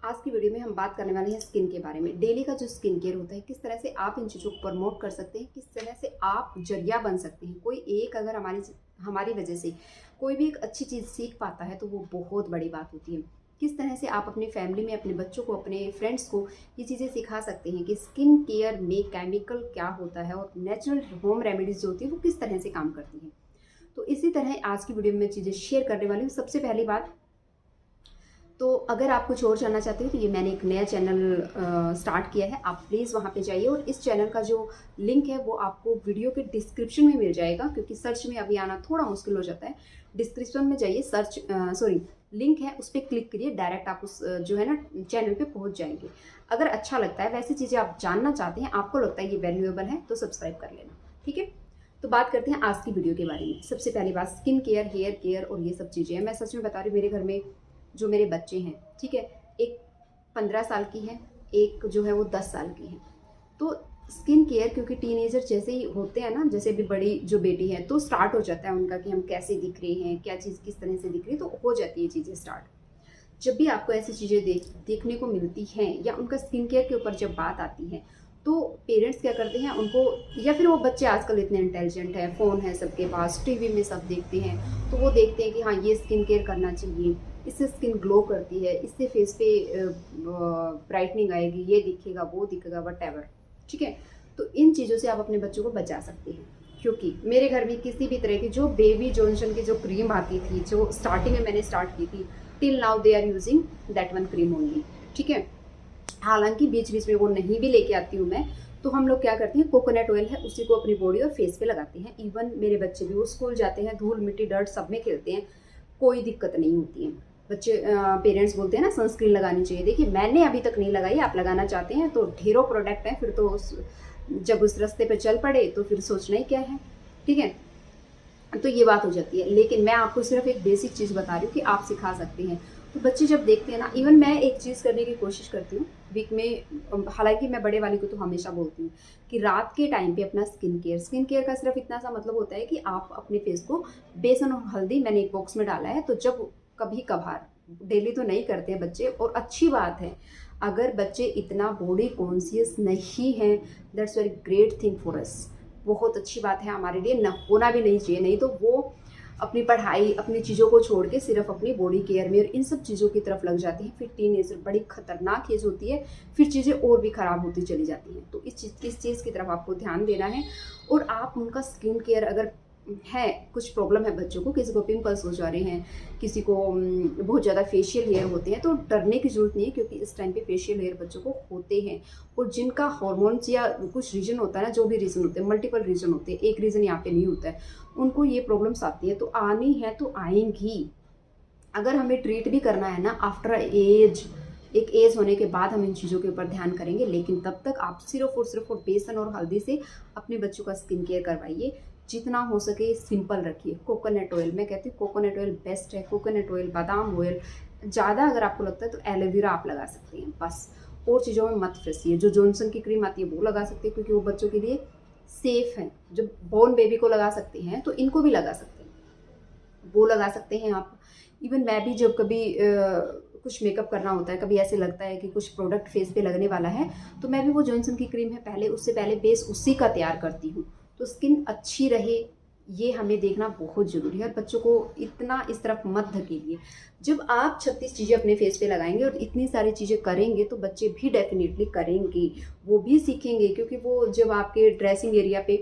आज की वीडियो में हम बात करने वाले हैं स्किन के बारे में। डेली का जो स्किन केयर होता है, किस तरह से आप इन चीज़ों को प्रमोट कर सकते हैं, किस तरह से आप जरिया बन सकते हैं। कोई एक अगर हमारी हमारी वजह से कोई भी एक अच्छी चीज़ सीख पाता है तो वो बहुत बड़ी बात होती है। किस तरह से आप अपनी फैमिली में अपने बच्चों को, अपने फ्रेंड्स को ये चीज़ें सिखा सकते हैं कि स्किन केयर में केमिकल क्या होता है और नेचुरल होम रेमेडीज़ जो होती है वो किस तरह से काम करती हैं। तो इसी तरह आज की वीडियो में चीज़ें शेयर करने वाली हूँ। सबसे पहली बात, तो अगर आप कुछ और जानना चाहते हो तो ये मैंने एक नया चैनल स्टार्ट किया है। आप प्लीज़ वहाँ पे जाइए और इस चैनल का जो लिंक है वो आपको वीडियो के डिस्क्रिप्शन में मिल जाएगा, क्योंकि सर्च में अभी आना थोड़ा मुश्किल हो जाता है। डिस्क्रिप्शन में जाइए, लिंक है उस पर क्लिक करिए, डायरेक्ट आप उस जो है ना चैनल पे पहुँच जाएंगे। अगर अच्छा लगता है, वैसी चीज़ें आप जानना चाहते हैं, आपको लगता है ये वैल्यूएबल है, तो सब्सक्राइब कर लेना, ठीक है। तो बात करते हैं आज की वीडियो के बारे में। सबसे पहली बात, स्किन केयर, हेयर केयर और ये सब चीज़ें हैं। मैं सच में बता रही हूँ, मेरे घर में जो मेरे बच्चे हैं, ठीक है, एक 15 साल की है, एक जो है वो 10 साल की है। तो स्किन केयर, क्योंकि टीनेजर जैसे ही होते हैं ना, जैसे भी बड़ी जो बेटी है, तो स्टार्ट हो जाता है उनका कि हम कैसे दिख रहे हैं, क्या चीज़ किस तरह से दिख रही है, तो हो जाती है चीज़ें स्टार्ट। जब भी आपको ऐसी चीज़ें देखने को मिलती हैं या उनका स्किन केयर के ऊपर जब बात आती है, तो पेरेंट्स क्या करते हैं उनको, या फिर वो बच्चे आजकल इतने इंटेलिजेंट हैं, फ़ोन है सबके पास, टीवी में सब देखते हैं, तो वो देखते हैं कि हाँ ये स्किन केयर करना चाहिए, इससे स्किन ग्लो करती है, इससे फेस पे ब्राइटनिंग आएगी, ये दिखेगा वो दिखेगा, वट, ठीक है। तो इन चीज़ों से आप अपने बच्चों को बचा सकते हैं, क्योंकि मेरे घर में किसी भी तरह की जो बेबी जॉनसन की जो क्रीम आती थी, जो स्टार्टिंग में मैंने स्टार्ट की थी, till now they are using that one cream only, ठीक है। हालांकि बीच बीच में वो नहीं भी लेके आती हूँ मैं, तो हम लोग क्या करते हैं, कोकोनट ऑयल है उसी को अपनी बॉडी और फेस पे लगाते हैं। इवन मेरे बच्चे भी, वो स्कूल जाते हैं, धूल मिट्टी डर्ट सब में खेलते हैं, कोई दिक्कत नहीं होती है। बच्चे पेरेंट्स बोलते हैं ना सनस्क्रीन लगानी चाहिए, देखिए मैंने अभी तक नहीं लगाई, आप लगाना चाहते हैं तो ढेरों प्रोडक्ट है, फिर तो जब उस रास्ते पे चल पड़े तो फिर सोचना ही क्या है, ठीक है। तो ये बात हो जाती है, लेकिन मैं आपको सिर्फ एक बेसिक चीज़ बता रही हूँ कि आप सिखा सकते हैं। तो बच्चे जब देखते हैं ना, इवन मैं एक चीज़ करने की कोशिश करती हूँ वीक में, हालांकि मैं बड़े वाली को तो हमेशा बोलती हूँ कि रात के टाइम पे अपना स्किन केयर का सिर्फ इतना सा मतलब होता है कि आप अपने फेस को बेसन और हल्दी, मैंने एक बॉक्स में डाला है, तो जब कभी कभार, डेली तो नहीं करते बच्चे, और अच्छी बात है अगर बच्चे इतना बॉडी कॉन्शियस नहीं है, that's very great thing for us. बहुत अच्छी बात है हमारे लिए, न होना भी नहीं चाहिए, नहीं तो वो अपनी पढ़ाई, अपनी चीज़ों को छोड़ के सिर्फ अपनी बॉडी केयर में और इन सब चीज़ों की तरफ लग जाती हैं। फिर टीनेजर बड़ी खतरनाक एज होती है, फिर चीज़ें और भी ख़राब होती चली जाती हैं। तो इस चीज़ की तरफ आपको ध्यान देना है। और आप उनका स्किन केयर, अगर है कुछ प्रॉब्लम है बच्चों को, किसी को पिंपल्स हो जा रहे हैं, किसी को बहुत ज़्यादा फेशियल हेयर होते हैं, तो डरने की ज़रूरत नहीं है, क्योंकि इस टाइम पे फेशियल हेयर बच्चों को होते हैं। और जिनका हार्मोन्स या कुछ रीज़न होता है ना, जो भी रीज़न होते हैं, मल्टीपल रीज़न होते हैं, एक रीज़न यहाँ पे नहीं होता है, उनको ये प्रॉब्लम्स आती है, तो आनी है तो आएंगी। अगर हमें ट्रीट भी करना है ना आफ्टर एज, एक एज होने के बाद हम इन चीज़ों के ऊपर ध्यान करेंगे, लेकिन तब तक आप सिर्फ और बेसन और हल्दी से अपने बच्चों का स्किन केयर करवाइए। जितना हो सके सिंपल रखिए। कोकोनट ऑयल, मैं कहती हूँ कोकोनट ऑयल बेस्ट है। कोकोनट ऑयल, बादाम ऑयल, ज़्यादा अगर आपको लगता है तो एलोवेरा आप लगा सकते हैं, बस। और चीज़ों में मत फंसिए। जो जॉनसन की क्रीम आती है वो लगा सकते हैं, क्योंकि वो बच्चों के लिए सेफ़ है। जो बॉर्न बेबी को लगा सकते हैं तो इनको भी लगा सकते हैं, वो लगा सकते हैं आप। इवन मैं भी जब कभी कुछ मेकअप करना होता है, कभी ऐसे लगता है कि कुछ प्रोडक्ट फेस पे लगने वाला है, तो मैं भी वो जॉनसन की क्रीम है, पहले उससे पहले बेस उसी का तैयार करती हूँ। तो स्किन अच्छी रहे, ये हमें देखना बहुत ज़रूरी है। और बच्चों को इतना इस तरफ मत धकेलिए। जब आप 36 चीज़ें अपने फेस पे लगाएंगे और इतनी सारी चीज़ें करेंगे, तो बच्चे भी डेफिनेटली करेंगे, वो भी सीखेंगे। क्योंकि वो जब आपके ड्रेसिंग एरिया पे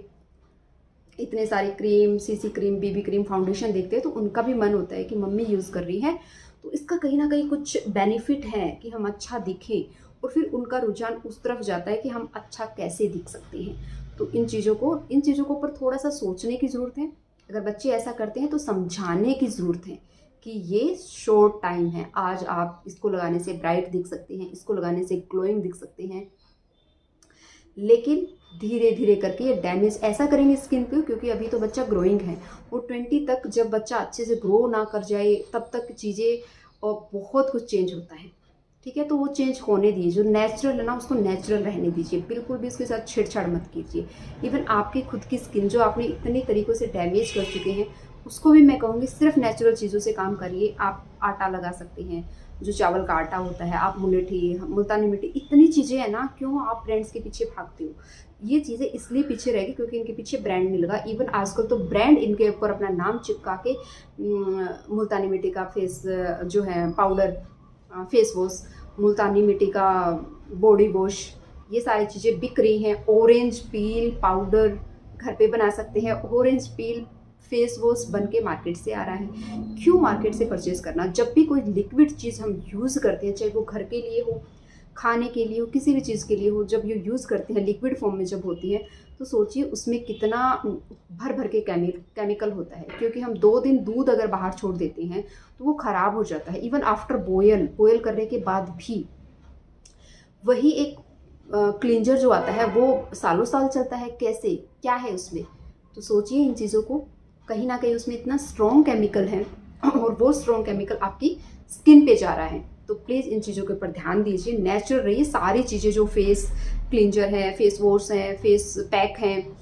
इतने सारे cream, CC cream, BB cream, foundation देखते हैं, तो उनका भी मन होता है कि मम्मी यूज़ कर रही है, तो इसका कहीं ना कहीं कुछ बेनिफिट है कि हम अच्छा दिखें, और फिर उनका रुझान उस तरफ जाता है कि हम अच्छा कैसे दिख सकते हैं। तो इन चीज़ों को ऊपर थोड़ा सा सोचने की ज़रूरत है। अगर बच्चे ऐसा करते हैं तो समझाने की ज़रूरत है कि ये शॉर्ट टाइम है, आज आप इसको लगाने से ब्राइट दिख सकते हैं, इसको लगाने से ग्लोइंग दिख सकते हैं, लेकिन धीरे धीरे करके ये डैमेज ऐसा करेंगे स्किन पे, क्योंकि अभी तो बच्चा ग्रोइंग है, और 20 तक जब बच्चा अच्छे से ग्रो ना कर जाए, तब तक चीज़ें और बहुत कुछ चेंज होता है, ठीक है। तो वो चेंज होने दीजिए, जो नेचुरल है ना उसको नेचुरल रहने दीजिए, बिल्कुल भी उसके साथ छेड़छाड़ मत कीजिए। इवन आपकी खुद की स्किन जो आपने इतने तरीक़ों से डैमेज कर चुके हैं, उसको भी मैं कहूँगी सिर्फ नेचुरल चीज़ों से काम करिए। आप आटा लगा सकते हैं, जो चावल का आटा होता है, आप मुलेठी, मुल्तानी मिट्टी, इतनी चीज़ें हैं ना, क्यों आप ब्रांड्स के पीछे भागते हो? ये चीज़ें इसलिए पीछे रहेगी क्योंकि इनके पीछे ब्रांड नहीं लगा। इवन आजकल तो ब्रांड इनके ऊपर अपना नाम चिपका के मुल्तानी मिट्टी का फेस जो है पाउडर, फेस वॉश, मुल्तानी मिट्टी का बॉडी वॉश, ये सारी चीज़ें बिक रही हैं। ऑरेंज पील पाउडर घर पे बना सकते हैं। ऑरेंज पील फेस वॉश बन के मार्केट से आ रहा है। क्यों मार्केट से परचेज़ करना? जब भी कोई लिक्विड चीज़ हम यूज़ करते हैं, चाहे वो घर के लिए हो, खाने के लिए हो, किसी भी चीज़ के लिए हो, जब ये यूज़ करते हैं लिक्विड फॉर्म में जब होती है, तो सोचिए उसमें कितना भर भर के केमिकल होता है। क्योंकि हम 2 दिन दूध अगर बाहर छोड़ देते हैं तो वो ख़राब हो जाता है। इवन आफ्टर बॉयल करने के बाद भी वही एक क्लींजर जो आता है वो सालों साल चलता है। कैसे, क्या है उसमें? तो सोचिए इन चीज़ों को। कहीं ना कहीं उसमें इतना स्ट्रॉन्ग केमिकल है और वो स्ट्रॉन्ग केमिकल आपकी स्किन पे जा रहा है। तो प्लीज़ इन चीज़ों के ऊपर ध्यान दीजिए, नेचुरल रहिए। सारी चीज़ें जो फेस क्लींजर है, फेस वॉश है, फेस पैक हैं,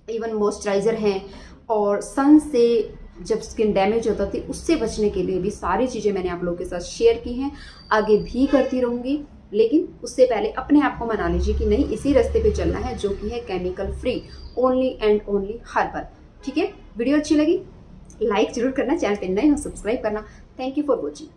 इवन मॉइस्चराइज़र हैं, और सन से जब स्किन डैमेज होता थी उससे बचने के लिए भी सारी चीज़ें मैंने आप लोगों के साथ शेयर की हैं, आगे भी करती रहूँगी। लेकिन उससे पहले अपने आप को मना लीजिए कि नहीं, इसी रास्ते पे चलना है जो कि है chemical free, only and only herbal. ठीक है, वीडियो अच्छी लगी लाइक जरूर करना, चैनल पे नए हो सब्सक्राइब करना। Thank you for watching.